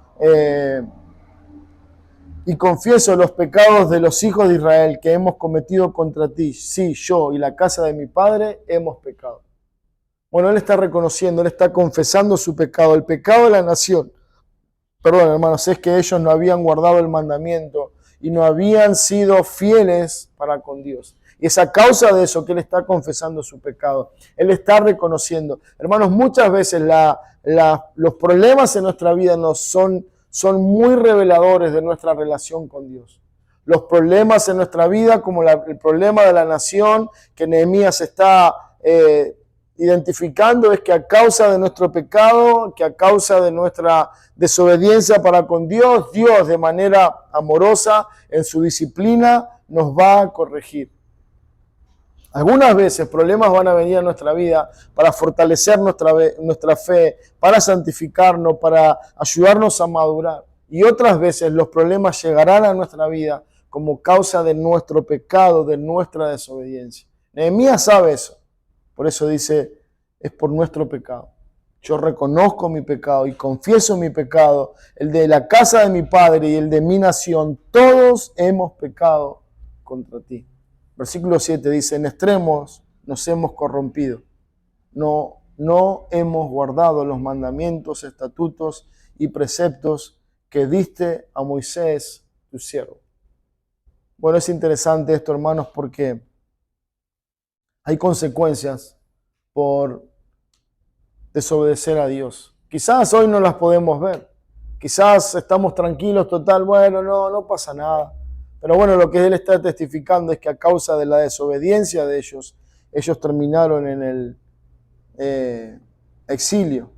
Speaker 1: y confieso los pecados de los hijos de Israel que hemos cometido contra ti. Sí, yo y la casa de mi padre hemos pecado. Bueno, él está reconociendo, él está confesando su pecado, el pecado de la nación. Perdón, hermanos, es que ellos no habían guardado el mandamiento y no habían sido fieles para con Dios. Y es a causa de eso que él está confesando su pecado. Él está reconociendo. Hermanos, muchas veces los problemas en nuestra vida son muy reveladores de nuestra relación con Dios. Los problemas en nuestra vida, como el problema de la nación que Nehemías está identificando, es que a causa de nuestro pecado, que a causa de nuestra desobediencia para con Dios, Dios de manera amorosa, en su disciplina, nos va a corregir. Algunas veces problemas van a venir a nuestra vida para fortalecer nuestra fe, para santificarnos, para ayudarnos a madurar. Y otras veces los problemas llegarán a nuestra vida como causa de nuestro pecado, de nuestra desobediencia. Nehemías sabe eso. Por eso dice, es por nuestro pecado. Yo reconozco mi pecado y confieso mi pecado, el de la casa de mi padre y el de mi nación. Todos hemos pecado contra ti. Versículo 7 dice, en extremos nos hemos corrompido. No hemos guardado los mandamientos, estatutos y preceptos que diste a Moisés, tu siervo. Bueno, es interesante esto, hermanos, porque hay consecuencias por desobedecer a Dios. Quizás hoy no las podemos ver. Quizás estamos tranquilos, total, bueno, no pasa nada. Pero bueno, lo que él está testificando es que a causa de la desobediencia de ellos ellos terminaron en el exilio.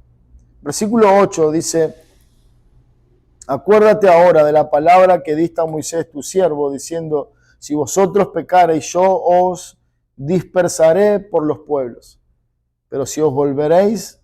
Speaker 1: Versículo 8 dice: acuérdate ahora de la palabra que diste a Moisés tu siervo, diciendo: si vosotros pecareis, yo os dispersaré por los pueblos. Pero si os volviereis,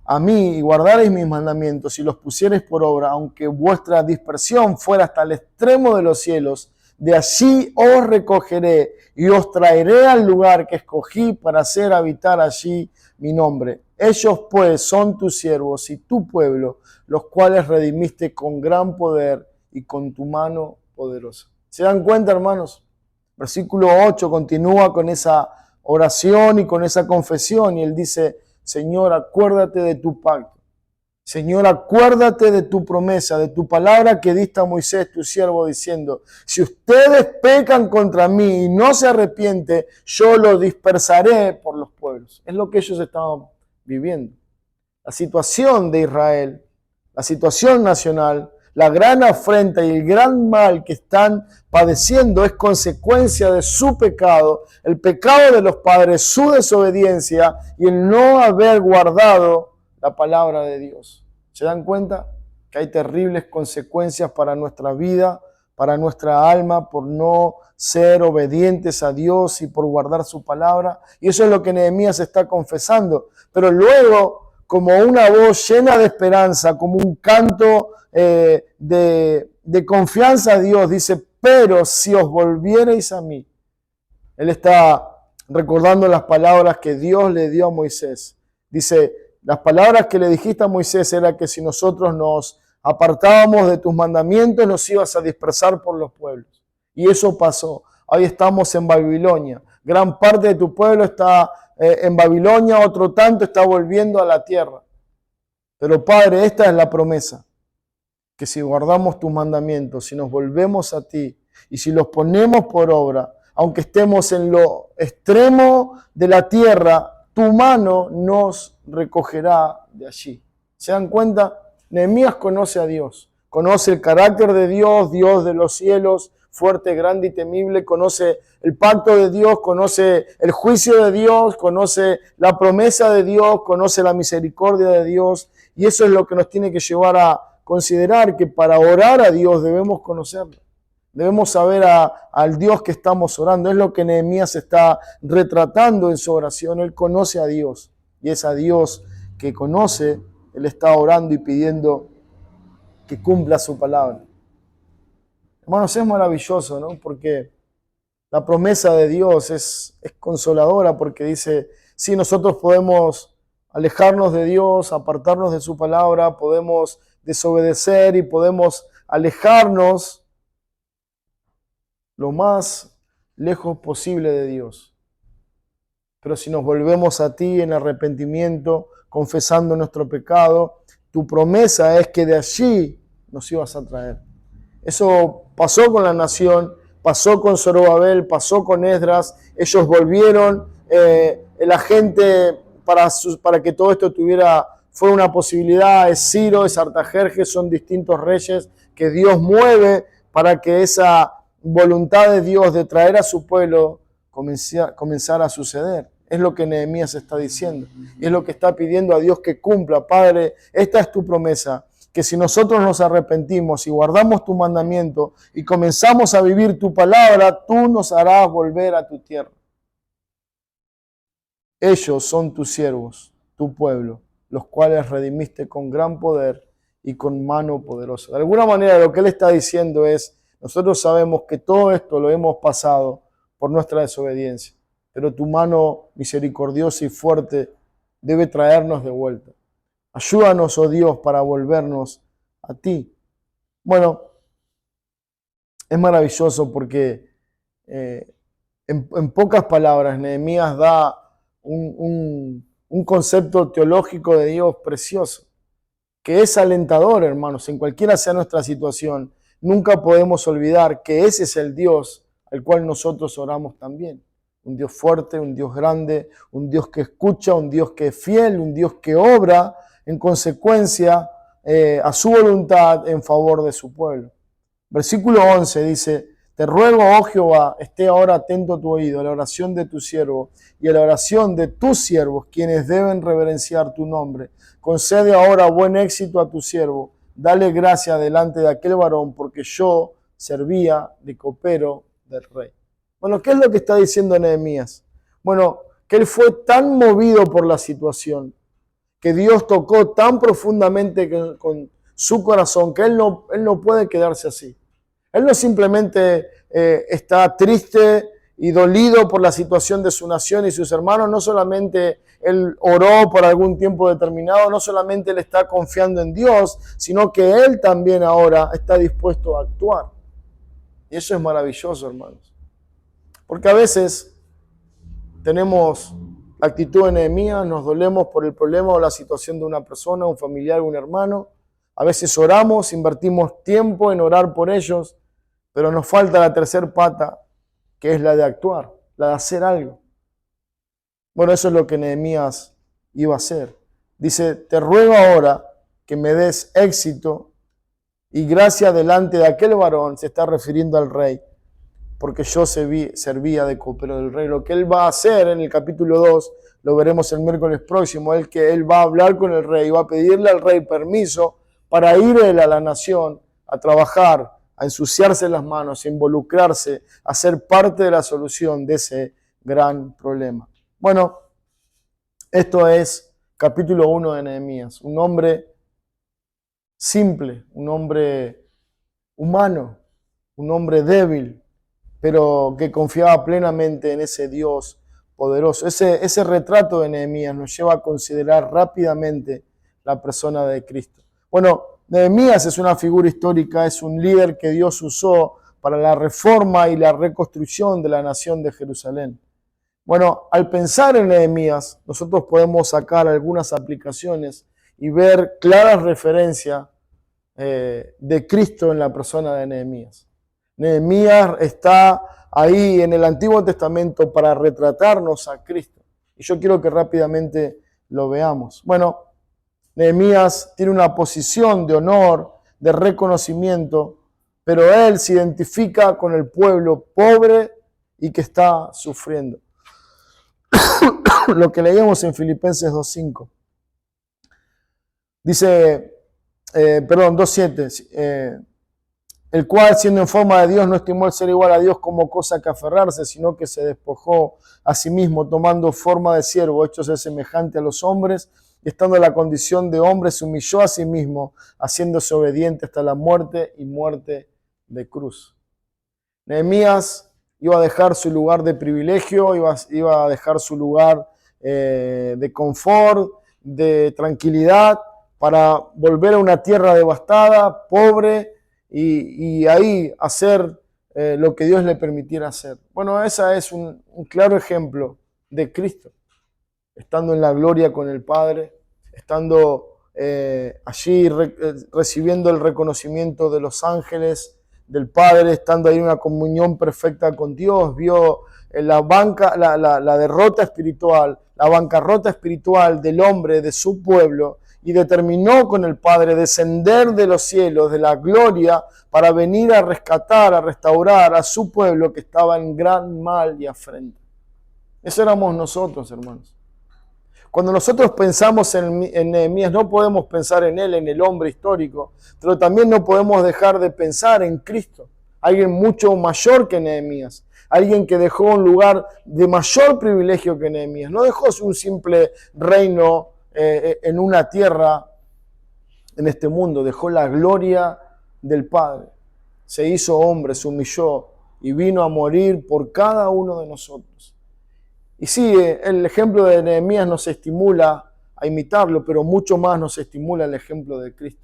Speaker 1: a mí y guardareis mis mandamientos y los pusiereis por obra, aunque vuestra dispersión fuera hasta el extremo de los cielos, de allí os recogeré y os traeré al lugar que escogí para hacer habitar allí mi nombre. Ellos pues son tus siervos y tu pueblo, los cuales redimiste con gran poder y con tu mano poderosa. ¿Se dan cuenta, hermanos? Versículo 8 continúa con esa oración y con esa confesión, y él dice: Señor, acuérdate de tu pacto. Señor, acuérdate de tu promesa, de tu palabra que diste a Moisés, tu siervo, diciendo: si ustedes pecan contra mí y no se arrepienten, yo los dispersaré por los pueblos. Es lo que ellos estaban viviendo. La situación de Israel, la situación nacional, la gran afrenta y el gran mal que están padeciendo es consecuencia de su pecado, el pecado de los padres, su desobediencia y el no haber guardado la palabra de Dios. ¿Se dan cuenta? Que hay terribles consecuencias para nuestra vida, para nuestra alma, por no ser obedientes a Dios y por guardar su palabra. Y eso es lo que Nehemías está confesando. Pero luego, como una voz llena de esperanza, como un canto de confianza a Dios, dice: pero si os volviereis a mí. Él está recordando las palabras que Dios le dio a Moisés. Dice: las palabras que le dijiste a Moisés era que si nosotros nos apartábamos de tus mandamientos, nos ibas a dispersar por los pueblos. Y eso pasó. Hoy estamos en Babilonia. Gran parte de tu pueblo está en Babilonia, otro tanto está volviendo a la tierra. Pero Padre, esta es la promesa: que si guardamos tus mandamientos, si nos volvemos a ti y si los ponemos por obra, aunque estemos en lo extremo de la tierra, tu mano nos recogerá de allí. ¿Se dan cuenta? Nehemías conoce a Dios, conoce el carácter de Dios, Dios de los cielos, fuerte, grande y temible, conoce el pacto de Dios, conoce el juicio de Dios, conoce la promesa de Dios, conoce la misericordia de Dios, y eso es lo que nos tiene que llevar a considerar que para orar a Dios debemos conocerlo. Debemos saber al Dios que estamos orando. Es lo que Nehemías está retratando en su oración. Él conoce a Dios. Y es a Dios que conoce, él está orando y pidiendo que cumpla su palabra. Hermanos, es maravilloso, ¿no? Porque la promesa de Dios es consoladora, porque dice: sí, nosotros podemos alejarnos de Dios, apartarnos de su palabra, podemos desobedecer y podemos alejarnos lo más lejos posible de Dios. Pero si nos volvemos a ti en arrepentimiento, confesando nuestro pecado, tu promesa es que de allí nos ibas a traer. Eso pasó con la nación, pasó con Zorobabel, pasó con Esdras. Ellos volvieron, la gente para que todo esto fue una posibilidad. Es Ciro, es Artajerjes, son distintos reyes que Dios mueve para que esa voluntad de Dios de traer a su pueblo comenzara a suceder. Es lo que Nehemías está diciendo. Y es lo que está pidiendo a Dios que cumpla. Padre, esta es tu promesa, que si nosotros nos arrepentimos y guardamos tu mandamiento y comenzamos a vivir tu palabra, tú nos harás volver a tu tierra. Ellos son tus siervos, tu pueblo, los cuales redimiste con gran poder y con mano poderosa. De alguna manera lo que él está diciendo es: nosotros sabemos que todo esto lo hemos pasado por nuestra desobediencia, pero tu mano misericordiosa y fuerte debe traernos de vuelta. Ayúdanos, oh Dios, para volvernos a ti. Bueno, es maravilloso porque en pocas palabras Nehemías da un concepto teológico de Dios precioso, que es alentador, hermanos, en cualquiera sea nuestra situación. Nunca podemos olvidar que ese es el Dios al cual nosotros oramos también. Un Dios fuerte, un Dios grande, un Dios que escucha, un Dios que es fiel, un Dios que obra en consecuencia a su voluntad en favor de su pueblo. Versículo 11 dice: Te ruego, oh Jehová, esté ahora atento a tu oído, a la oración de tu siervo y a la oración de tus siervos, quienes deben reverenciar tu nombre. Concede ahora buen éxito a tu siervo. Dale gracia delante de aquel varón, porque yo servía de copero del rey. Bueno, ¿qué es lo que está diciendo Nehemías? Bueno, que él fue tan movido por la situación, que Dios tocó tan profundamente con su corazón, que él no puede quedarse así. Él no simplemente está triste y dolido por la situación de su nación y sus hermanos, no solamente él oró por algún tiempo determinado, no solamente él está confiando en Dios, sino que él también ahora está dispuesto a actuar. Y eso es maravilloso, hermanos. Porque a veces tenemos la actitud de Nehemías, nos dolemos por el problema o la situación de una persona, un familiar, un hermano. A veces oramos, invertimos tiempo en orar por ellos, pero nos falta la tercera pata, que es la de actuar, la de hacer algo. Bueno, eso es lo que Nehemías iba a hacer. Dice, te ruego ahora que me des éxito y gracia delante de aquel varón, se está refiriendo al rey, porque yo servía de copero del rey. Lo que él va a hacer en el capítulo 2, lo veremos el miércoles próximo, es que él va a hablar con el rey, va a pedirle al rey permiso para ir él a la nación a trabajar, a ensuciarse las manos, a involucrarse, a ser parte de la solución de ese gran problema. Bueno, esto es capítulo 1 de Nehemías, un hombre simple, un hombre humano, un hombre débil, pero que confiaba plenamente en ese Dios poderoso. Ese retrato de Nehemías nos lleva a considerar rápidamente la persona de Cristo. Bueno, Nehemías es una figura histórica, es un líder que Dios usó para la reforma y la reconstrucción de la nación de Jerusalén. Bueno, al pensar en Nehemías, nosotros podemos sacar algunas aplicaciones y ver claras referencias de Cristo en la persona de Nehemías. Nehemías está ahí en el Antiguo Testamento para retratarnos a Cristo. Y yo quiero que rápidamente lo veamos. Bueno, Nehemías tiene una posición de honor, de reconocimiento, pero él se identifica con el pueblo pobre y que está sufriendo. Lo que leíamos en Filipenses 2.5. Dice, 2.7. El cual, siendo en forma de Dios, no estimó el ser igual a Dios como cosa que aferrarse, sino que se despojó a sí mismo, tomando forma de siervo, hecho ser semejante a los hombres, y estando en la condición de hombre, se humilló a sí mismo, haciéndose obediente hasta la muerte y muerte de cruz. Nehemías iba a dejar su lugar de privilegio, iba a dejar su lugar de confort, de tranquilidad, para volver a una tierra devastada, pobre, y ahí hacer lo que Dios le permitiera hacer. Bueno, ese es un claro ejemplo de Cristo, estando en la gloria con el Padre, estando allí recibiendo el reconocimiento de los ángeles, del Padre, estando ahí en una comunión perfecta con Dios, vio la derrota espiritual, la bancarrota espiritual del hombre, de su pueblo, y determinó con el Padre descender de los cielos, de la gloria, para venir a rescatar, a restaurar a su pueblo que estaba en gran mal y afrenta. Eso éramos nosotros, hermanos. Cuando nosotros pensamos en Nehemías, no podemos pensar en él, en el hombre histórico, pero también no podemos dejar de pensar en Cristo, alguien mucho mayor que Nehemías, alguien que dejó un lugar de mayor privilegio que Nehemías. No dejó un simple reino en una tierra en este mundo, dejó la gloria del Padre. Se hizo hombre, se humilló y vino a morir por cada uno de nosotros. Y sí, el ejemplo de Nehemías nos estimula a imitarlo, pero mucho más nos estimula el ejemplo de Cristo.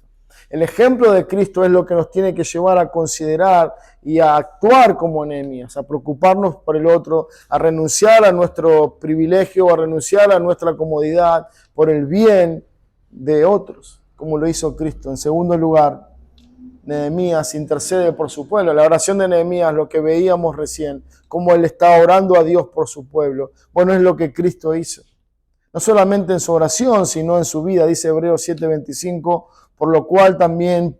Speaker 1: El ejemplo de Cristo es lo que nos tiene que llevar a considerar y a actuar como Nehemías, a preocuparnos por el otro, a renunciar a nuestro privilegio, a renunciar a nuestra comodidad por el bien de otros, como lo hizo Cristo. En segundo lugar, Nehemías intercede por su pueblo. La oración de Nehemías, lo que veíamos recién, cómo él está orando a Dios por su pueblo. Bueno, es lo que Cristo hizo. No solamente en su oración, sino en su vida. Dice Hebreos 7:25, por lo cual también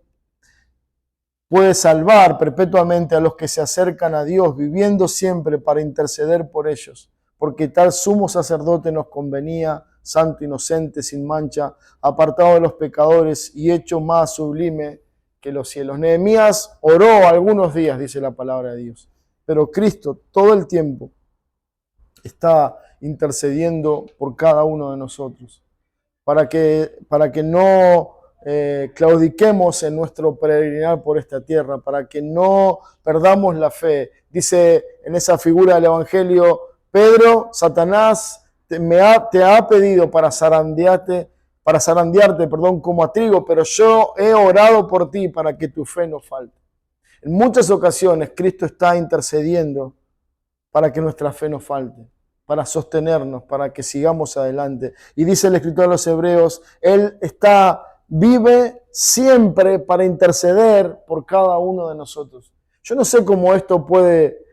Speaker 1: puede salvar perpetuamente a los que se acercan a Dios, viviendo siempre para interceder por ellos, porque tal sumo sacerdote nos convenía, santo, inocente, sin mancha, apartado de los pecadores y hecho más sublime que los cielos. Nehemías oró algunos días, dice la palabra de Dios, pero Cristo todo el tiempo está intercediendo por cada uno de nosotros, para que no claudiquemos en nuestro peregrinar por esta tierra, para que no perdamos la fe. Dice en esa figura del Evangelio, Pedro, Satanás te ha pedido para zarandearte, como a trigo, pero yo he orado por ti para que tu fe no falte. En muchas ocasiones Cristo está intercediendo para que nuestra fe no falte, para sostenernos, para que sigamos adelante. Y dice el escritor de los Hebreos, Él vive siempre para interceder por cada uno de nosotros. Yo no sé cómo esto puede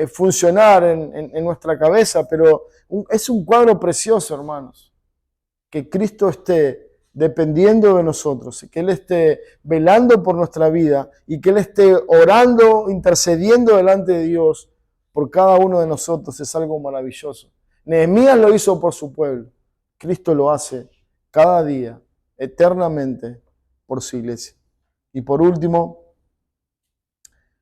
Speaker 1: funcionar en nuestra cabeza, pero es un cuadro precioso, hermanos. Que Cristo esté dependiendo de nosotros, que Él esté velando por nuestra vida y que Él esté orando, intercediendo delante de Dios por cada uno de nosotros, es algo maravilloso. Nehemías lo hizo por su pueblo. Cristo lo hace cada día, eternamente, por su iglesia. Y por último,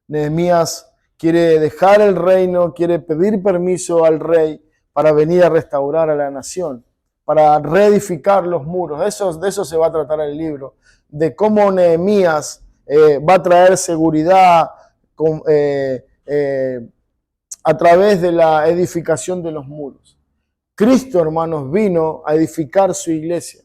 Speaker 1: Nehemías quiere dejar el reino, quiere pedir permiso al rey para venir a restaurar a la nación, para reedificar los muros. De eso se va a tratar el libro, de cómo Nehemías va a traer seguridad a través de la edificación de los muros. Cristo, hermanos, vino a edificar su iglesia.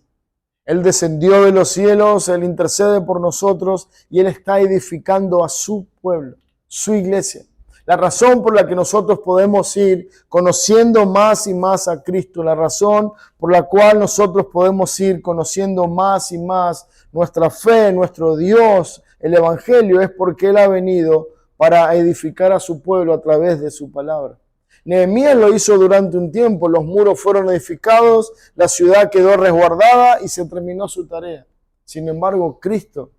Speaker 1: Él descendió de los cielos, Él intercede por nosotros y Él está edificando a su pueblo, su iglesia. La razón por la que nosotros podemos ir conociendo más y más a Cristo, la razón por la cual nosotros podemos ir conociendo más y más nuestra fe, nuestro Dios, el Evangelio, es porque Él ha venido para edificar a su pueblo a través de su palabra. Nehemías lo hizo durante un tiempo, los muros fueron edificados, la ciudad quedó resguardada y se terminó su tarea. Sin embargo, Cristo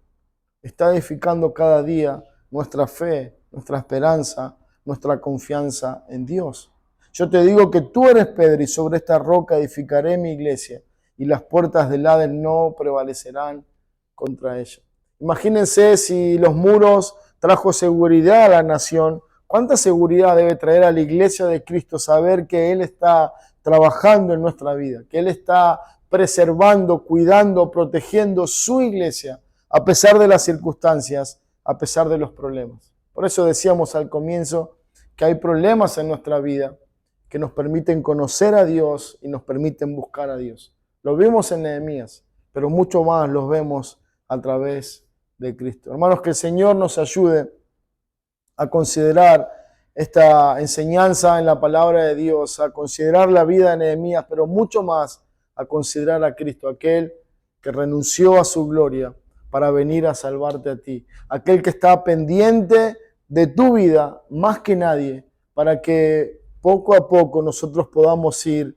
Speaker 1: está edificando cada día nuestra fe, nuestra esperanza, nuestra confianza en Dios. Yo te digo que tú eres Pedro y sobre esta roca edificaré mi iglesia y las puertas del Hades no prevalecerán contra ella. Imagínense si los muros trajo seguridad a la nación. ¿Cuánta seguridad debe traer a la iglesia de Cristo saber que Él está trabajando en nuestra vida, que Él está preservando, cuidando, protegiendo su iglesia a pesar de las circunstancias, a pesar de los problemas? Por eso decíamos al comienzo que hay problemas en nuestra vida que nos permiten conocer a Dios y nos permiten buscar a Dios. Lo vimos en Nehemías, pero mucho más los vemos a través de Cristo. Hermanos, que el Señor nos ayude a considerar esta enseñanza en la palabra de Dios, a considerar la vida de Nehemías, pero mucho más a considerar a Cristo, aquel que renunció a su gloria para venir a salvarte a ti, aquel que está pendiente de tu vida más que nadie, para que poco a poco nosotros podamos ir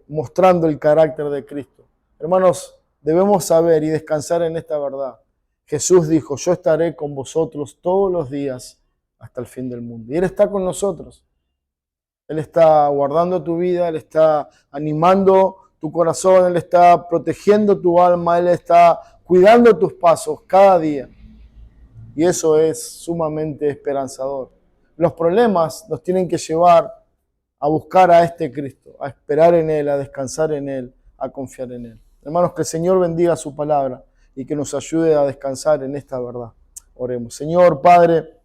Speaker 1: mostrando el carácter de Cristo. Hermanos, debemos saber y descansar en esta verdad. Jesús dijo, yo estaré con vosotros todos los días hasta el fin del mundo. Y Él está con nosotros. Él está guardando tu vida, Él está animando tu corazón, Él está protegiendo tu alma, Él está cuidando tus pasos cada día. Y eso es sumamente esperanzador. Los problemas nos tienen que llevar a buscar a este Cristo, a esperar en Él, a descansar en Él, a confiar en Él. Hermanos, que el Señor bendiga su palabra y que nos ayude a descansar en esta verdad. Oremos. Señor, Padre,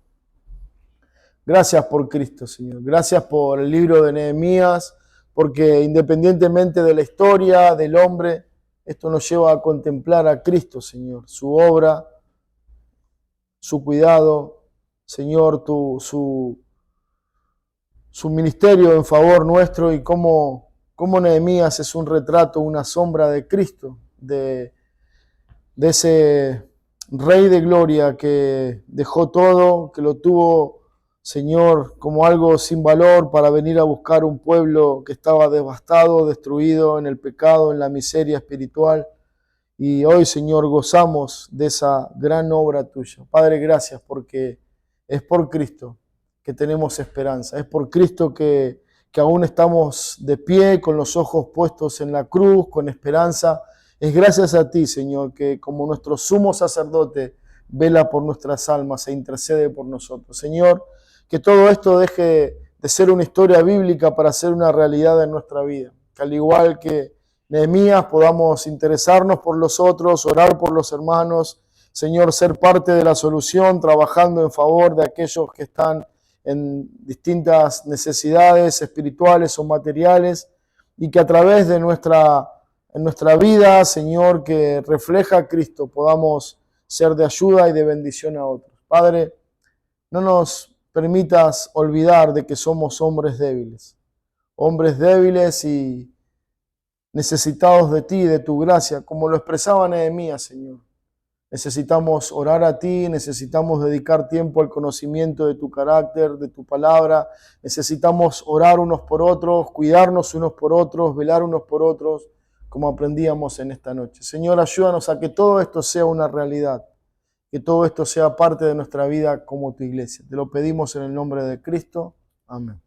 Speaker 1: gracias por Cristo, Señor. Gracias por el libro de Nehemías, porque independientemente de la historia del hombre, esto nos lleva a contemplar a Cristo, Señor, su obra, su cuidado, Señor, su ministerio en favor nuestro y cómo Nehemías es un retrato, una sombra de Cristo, de ese Rey de Gloria que dejó todo, que lo tuvo, Señor, como algo sin valor para venir a buscar un pueblo que estaba devastado, destruido en el pecado, en la miseria espiritual. y hoy, Señor, gozamos de esa gran obra tuya. Padre, gracias porque es por Cristo que tenemos esperanza, es por Cristo que aún estamos de pie, con los ojos puestos en la cruz, con esperanza. Es gracias a ti, Señor, que como nuestro sumo sacerdote vela por nuestras almas e intercede por nosotros. Señor, que todo esto deje de ser una historia bíblica para ser una realidad en nuestra vida. Que al igual que Nehemías podamos interesarnos por los otros, orar por los hermanos. Señor, ser parte de la solución, trabajando en favor de aquellos que están en distintas necesidades espirituales o materiales, y que a través de nuestra vida, Señor, que refleja a Cristo, podamos ser de ayuda y de bendición a otros. Padre, no nos permitas olvidar de que somos hombres débiles y necesitados de ti, de tu gracia, como lo expresaba Nehemías, Señor. Necesitamos orar a ti, necesitamos dedicar tiempo al conocimiento de tu carácter, de tu palabra. Necesitamos orar unos por otros, cuidarnos unos por otros, velar unos por otros, como aprendíamos en esta noche. Señor, ayúdanos a que todo esto sea una realidad, que todo esto sea parte de nuestra vida como tu iglesia. Te lo pedimos en el nombre de Cristo. Amén.